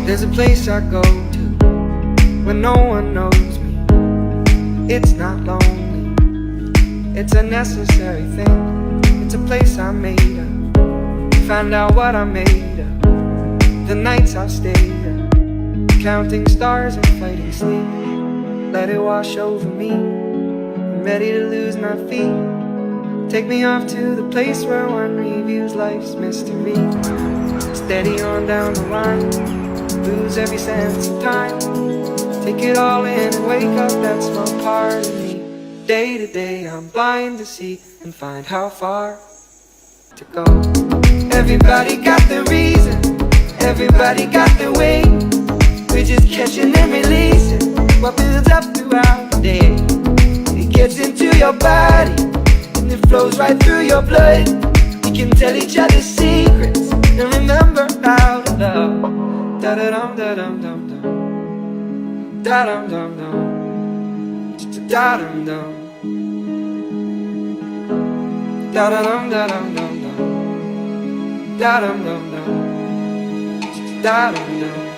There's a place I go to when no one knows me. It's not lonely, it's a necessary thing. It's a place I made up, find out what I made of. The nights I've stayed up, counting stars and fighting sleep. Let it wash over me, I'm ready to lose my feet. Take me off to the place where one reviews life's mystery. Steady on down the line, lose every sense of time. Take it all in and wake up that small part of me. Day to day I'm blind to see and find how far to go. Everybody got their reason, everybody got their way. We're just catching and releasing what builds up throughout the day. It gets into your body and it flows right through your blood. We can tell each other secrets and remember how to love. Da-da-dum, da-dum, dum, dum. Da-dum, dum, dum. Da-dum, dum. Da-da-dum, da-dum, dum, dum. Da-dum, dum, dum. Da-dum, dum.